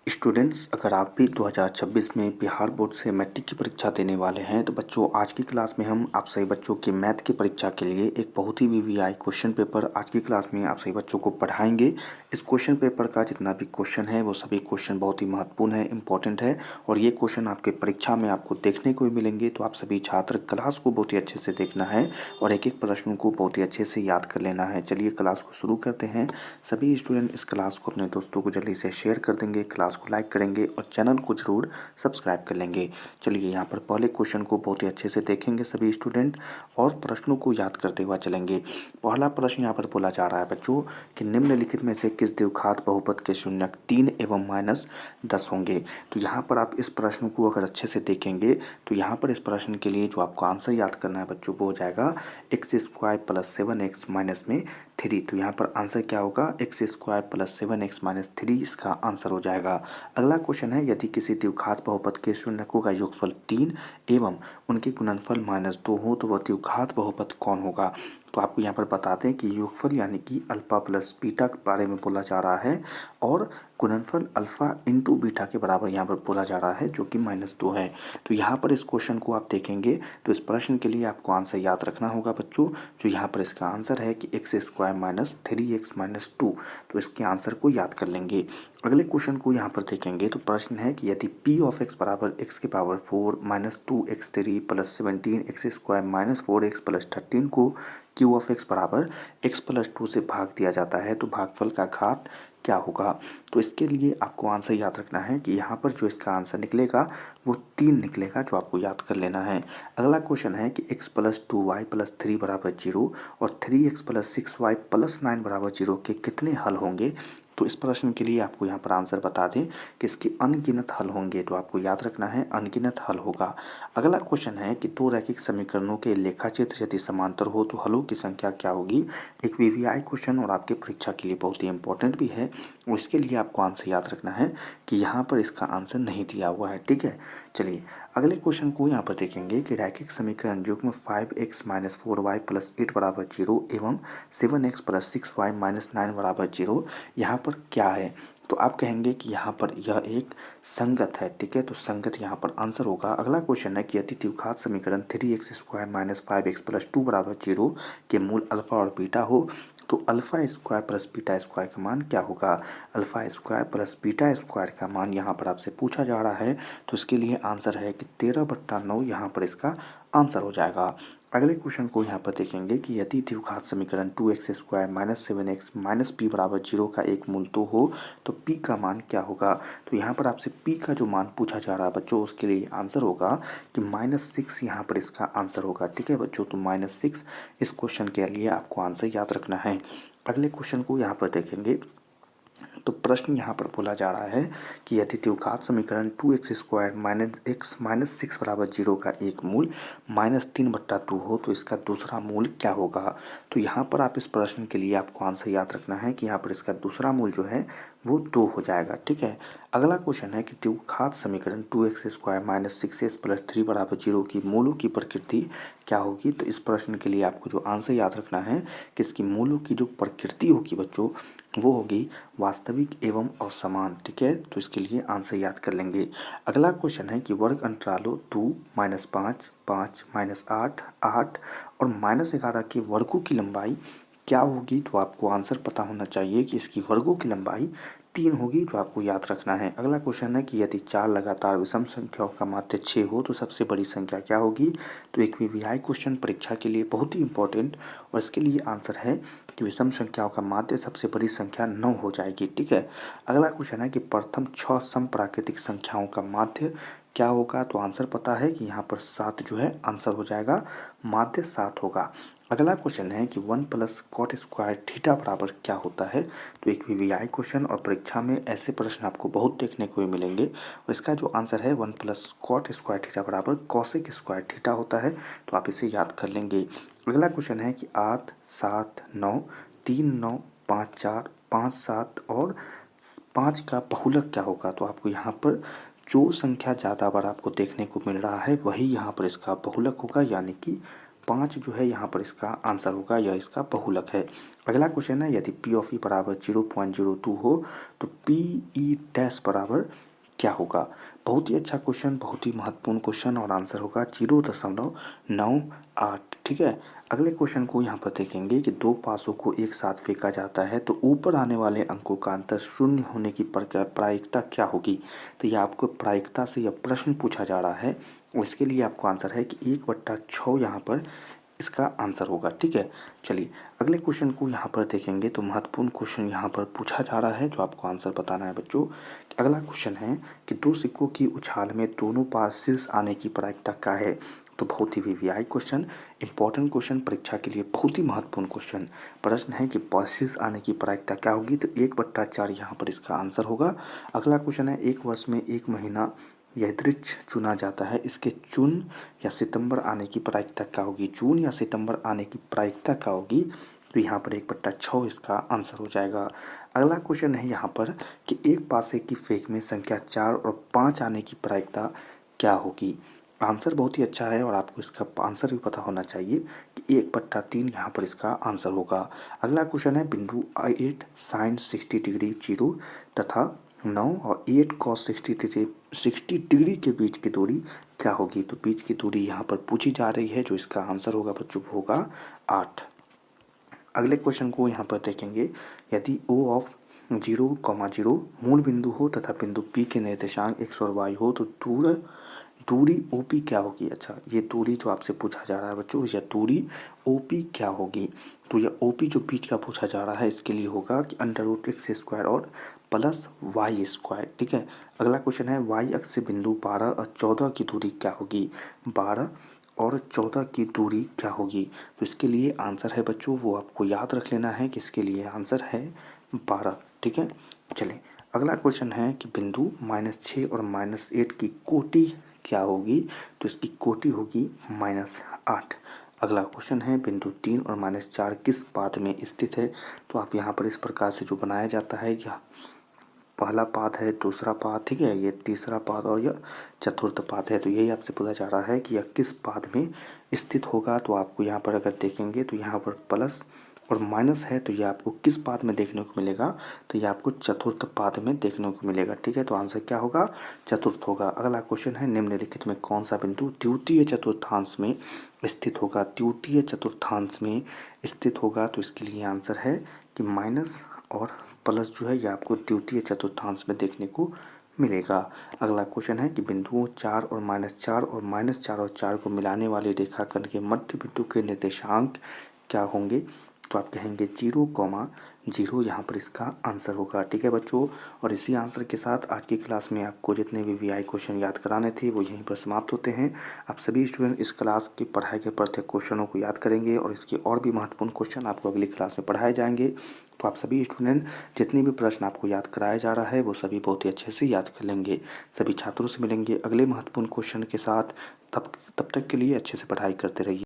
Students, अगर आप भी 2026 में बिहार बोर्ड से मैट्रिक की परीक्षा देने वाले हैं तो बच्चों आज की क्लास में हम आप सभी बच्चों की मैथ की परीक्षा के लिए एक बहुत ही वीवीआई क्वेश्चन पेपर आज की क्लास में आप सभी बच्चों को पढ़ाएंगे। इस क्वेश्चन पेपर का जितना भी क्वेश्चन है वो सभी क्वेश्चन बहुत ही महत्वपूर्ण है, इंपॉर्टेंट है और ये क्वेश्चन आपके परीक्षा में आपको देखने को भी मिलेंगे। तो आप सभी छात्र क्लास को बहुत ही अच्छे से देखना है और एक एक प्रश्नों को बहुत ही अच्छे से याद कर लेना है। चलिए क्लास को शुरू करते हैं। सभी स्टूडेंट इस क्लास को अपने दोस्तों को जल्दी से शेयर कर देंगे, क्लास को लाइक करेंगे और चैनल को जरूर सब्सक्राइब कर लेंगे। चलिए यहाँ पर पहले क्वेश्चन को बहुत ही अच्छे से देखेंगे सभी स्टूडेंट और प्रश्नों को याद करते हुए चलेंगे। पहला प्रश्न यहाँ पर बोला जा रहा है बच्चों कि निम्नलिखित में से किस द्विघात बहुपद के शून्यक 3 एवं -10 होंगे। तो यहाँ पर आप इस प्रश्न को अगर अच्छे से देखेंगे तो यहाँ पर इस प्रश्न के लिए जो आपको आंसर याद करना है बच्चों वो हो जाएगा x² + 7x माइनस में 3। तो यहाँ पर आंसर क्या होगा, x² + 7x माइनस 3 इसका आंसर हो जाएगा। अगला क्वेश्चन है, यदि किसी द्विघात बहुपद के शून्यकों का योगफल 3 एवं उनके गुणनफल -2 हो तो वह द्विघात बहुपद कौन होगा। तो आपको यहाँ पर बता दें कि योगफल यानी कि अल्फा प्लस बीटा के बारे में बोला जा रहा है और गुणनफल अल्फा इंटू बीटा के बराबर यहाँ पर बोला जा रहा है जो कि -2 है। तो यहाँ पर इस क्वेश्चन को आप देखेंगे तो इस प्रश्न के लिए आपको आंसर याद रखना होगा बच्चों। जो यहाँ पर इसका आंसर है कि x² - 3x - 2। तो इसके आंसर को याद कर लेंगे। अगले क्वेश्चन को यहाँ पर देखेंगे तो प्रश्न है कि यदि p(x) बराबर x⁴ - 2x3 + 17x² - 4x + 13 को q(x) बराबर x+2 से भाग दिया जाता है तो भागफल का घात क्या होगा। तो इसके लिए आपको आंसर याद रखना है कि यहाँ पर जो इसका आंसर निकलेगा वो 3 निकलेगा, जो आपको याद कर लेना है। अगला क्वेश्चन है कि x+2y + 3 = 0 और 3x + 6y + 9 = 0 के कितने हल होंगे। तो इस प्रश्न के लिए आपको यहाँ पर आंसर बता दें कि इसके अनगिनत हल होंगे, तो आपको याद रखना है अनगिनत हल होगा। अगला क्वेश्चन है कि दो रैखिक समीकरणों के लेखाचित्र यदि समांतर हो तो हलों की संख्या क्या होगी। एक वीवीआई क्वेश्चन और आपके परीक्षा के लिए बहुत ही इंपॉर्टेंट भी है और इसके लिए आपको आंसर याद रखना है कि यहाँ पर इसका आंसर नहीं दिया हुआ है, ठीक है। चलिए अगले क्वेश्चन को यहाँ पर देखेंगे कि रैखिक समीकरण युग्म 5x - 4y + 8 = 0 एवं 7x + 6y - 9 = 0 यहाँ पर क्या है। तो आप कहेंगे कि यहाँ पर यह एक संगत है, ठीक है। तो संगत यहाँ पर आंसर होगा। अगला क्वेश्चन है कि यदि द्विघात समीकरण 3x² - 5x + 2 = 0 के मूल अल्फा और बीटा हो तो α² + β² का मान क्या होगा। α² + β² का मान यहाँ पर आपसे पूछा जा रहा है तो इसके लिए आंसर है कि 13/9 यहाँ पर इसका आंसर हो जाएगा। अगले क्वेश्चन को यहाँ पर देखेंगे कि यदि द्विघात समीकरण 2x² - 7x - p = 0 का एक मूल 2 हो तो p का मान क्या होगा। तो यहाँ पर आपसे p का जो मान पूछा जा रहा है बच्चों उसके लिए आंसर होगा कि -6 यहाँ पर इसका आंसर होगा, ठीक है बच्चों। तो -6 इस क्वेश्चन के लिए आपको आंसर याद रखना है। अगले क्वेश्चन को यहाँ पर देखेंगे तो प्रश्न यहाँ पर बोला जा रहा है कि यदि द्विघात समीकरण 2x² - x - 6 = 0 का एक मूल -3/2 हो तो इसका दूसरा मूल क्या होगा। तो यहाँ पर आप इस प्रश्न के लिए आपको आंसर याद रखना है कि यहाँ पर इसका दूसरा मूल जो है वो 2 हो जाएगा, ठीक है। अगला क्वेश्चन है कि द्विघात समीकरण 2x² - 6x + 3 = 0 की मूलों की प्रकृति क्या होगी। तो इस प्रश्न के लिए आपको जो आंसर याद रखना है कि इसकी मूलों की जो प्रकृति होगी बच्चों वो होगी वास्तविक एवं असमान, ठीक है। तो इसके लिए आंसर याद कर लेंगे। अगला क्वेश्चन है कि वर्ग अंतरालों 2 -5 5 -8 8 और -11 के वर्गों की लंबाई क्या होगी। तो आपको आंसर पता होना चाहिए कि इसकी वर्गों की लंबाई 3 होगी, जो आपको याद रखना है। अगला क्वेश्चन है कि यदि 4 लगातार विषम संख्याओं का माध्य 6 हो तो सबसे बड़ी संख्या क्या होगी। तो एक वीवीआई क्वेश्चन परीक्षा के लिए बहुत ही इंपॉर्टेंट और इसके लिए आंसर है कि विषम संख्याओं का माध्य सबसे बड़ी संख्या 9 हो जाएगी, ठीक है। अगला क्वेश्चन है कि प्रथम 6 सम प्राकृतिक संख्याओं का माध्य क्या होगा। तो आंसर पता है कि यहाँ पर 7 जो है आंसर हो जाएगा, माध्य 7 होगा। अगला क्वेश्चन है कि 1 + cot² थीटा बराबर क्या होता है। तो एक वीवीआई क्वेश्चन और परीक्षा में ऐसे प्रश्न आपको बहुत देखने को मिलेंगे और इसका जो आंसर है 1 + cot² थीटा बराबर cosec² थीटा होता है। तो आप इसे याद कर लेंगे। अगला क्वेश्चन है कि 8 7 9 3 9 5 4 5 7 और 5 का बहुलक क्या होगा। तो आपको यहाँ पर जो संख्या ज़्यादा बार आपको देखने को मिल रहा है वही यहाँ पर इसका बहुलक होगा, यानी कि 5 जो है यहाँ पर इसका आंसर होगा, यह इसका बहुलक है। अगला क्वेश्चन है, यदि पी ऑफ ई बराबर 0.02 हो तो पी ई डैश बराबर क्या होगा। बहुत ही अच्छा क्वेश्चन, बहुत ही महत्वपूर्ण क्वेश्चन और आंसर होगा 0.98। ठीक है। अगले क्वेश्चन को यहाँ पर देखेंगे कि दो पासों को एक साथ फेंका जाता है तो ऊपर आने वाले अंकों का अंतर शून्य होने की प्रायिकता क्या होगी। तो यह आपको प्रायिकता से यह प्रश्न पूछा जा रहा है और इसके लिए आपको आंसर है कि 1/6 यहाँ पर इसका आंसर होगा। ठीक है। चलिए अगले क्वेश्चन को यहाँ पर देखेंगे तो महत्वपूर्ण क्वेश्चन यहाँ पर पूछा जा रहा है जो आपको आंसर बताना है बच्चों। अगला क्वेश्चन है कि दो सिक्कों की उछाल में दोनों पार शीर्ष आने की प्रायिकता क्या है। तो बहुत ही वीवीआई क्वेश्चन, इंपॉर्टेंट क्वेश्चन, परीक्षा के लिए बहुत ही महत्वपूर्ण क्वेश्चन। प्रश्न है कि शीर्ष आने की प्रायिकता क्या होगी। तो 1/4 यहाँ पर इसका आंसर होगा। अगला क्वेश्चन है, एक वर्ष में एक महीना यदृच्छ चुना जाता है, इसके जून या सितंबर आने की प्रायिकता क्या होगी। जून या सितंबर आने की प्रायिकता क्या होगी। तो यहाँ पर 1/6 इसका आंसर हो जाएगा। अगला क्वेश्चन है यहाँ पर कि एक पासे की फेंक में संख्या 4 और 5 आने की प्रायिकता क्या होगी। आंसर बहुत ही अच्छा है और आपको इसका आंसर भी पता होना चाहिए कि 1/3 यहाँ पर इसका आंसर होगा। अगला क्वेश्चन है, बिंदु 8 साइन 60 डिग्री 0 तथा 9 और 8 कॉस 60 डिग्री के बीच की दूरी क्या होगी। तो बीच की दूरी यहाँ पर पूछी जा रही है, जो इसका आंसर होगा बच्चों होगा 8। अगले क्वेश्चन को यहाँ पर देखेंगे, यदि O ऑफ 0,0 मूल बिंदु हो तथा बिंदु P के निर्देशांक x और y हो तो दूरी OP क्या होगी। अच्छा, ये दूरी जो आपसे पूछा जा रहा है बच्चों, यह दूरी OP क्या होगी। तो यह OP जो बीच का पूछा जा रहा है इसके लिए होगा कि √x² और प्लस y²। ठीक है। अगला क्वेश्चन है, y अक्ष से बिंदु 12 और 14 की दूरी क्या होगी। 12 और 14 की दूरी क्या होगी। तो इसके लिए आंसर है बच्चों, वो आपको याद रख लेना है कि इसके लिए आंसर है 12। ठीक है। चलें अगला क्वेश्चन है कि बिंदु -6 और -8 की कोटि क्या होगी। तो इसकी कोटि होगी -8। अगला क्वेश्चन है, बिंदु 3 और -4 किस पाद में स्थित है। तो आप यहाँ पर इस प्रकार से जो बनाया जाता है कि पहला पाद है, दूसरा पाद, ठीक है, ये तीसरा पाद और यह चतुर्थ पाद है। तो यही आपसे पूछा जा रहा है कि यह किस पाद में स्थित होगा। तो आपको यहाँ पर अगर देखेंगे तो यहाँ पर प्लस और माइनस है, तो ये आपको किस पाद में देखने को मिलेगा। तो ये आपको चतुर्थ पाद में देखने को मिलेगा। ठीक है। तो आंसर क्या होगा, चतुर्थ होगा। अगला क्वेश्चन है, निम्नलिखित में कौन सा बिंदु द्वितीय चतुर्थांश में स्थित होगा। द्वितीय चतुर्थांश में स्थित होगा। तो इसके लिए आंसर है कि माइनस और प्लस जो है ये आपको द्वितीय चतुर्थांश में देखने को मिलेगा। अगला क्वेश्चन है कि बिंदुओं 4 और -4 और -4 और 4 को मिलाने वाले रेखाखंड के मध्य बिंदु के निर्देशांक क्या होंगे। तो आप कहेंगे 0,0 यहाँ पर इसका आंसर होगा। ठीक है बच्चों। और इसी आंसर के साथ आज की क्लास में आपको जितने भी वीआई क्वेश्चन याद कराने थे वो यहीं पर समाप्त होते हैं। आप सभी स्टूडेंट इस क्लास की पढ़ाई के प्रत्येक क्वेश्चनों को याद करेंगे और इसके और भी महत्वपूर्ण क्वेश्चन आपको अगली क्लास में पढ़ाए जाएंगे। तो आप सभी स्टूडेंट जितने भी प्रश्न आपको याद कराया जा रहा है वो सभी बहुत ही अच्छे से याद कर लेंगे। सभी छात्रों से मिलेंगे अगले महत्वपूर्ण क्वेश्चन के साथ। तब तक के लिए अच्छे से पढ़ाई करते रहिए।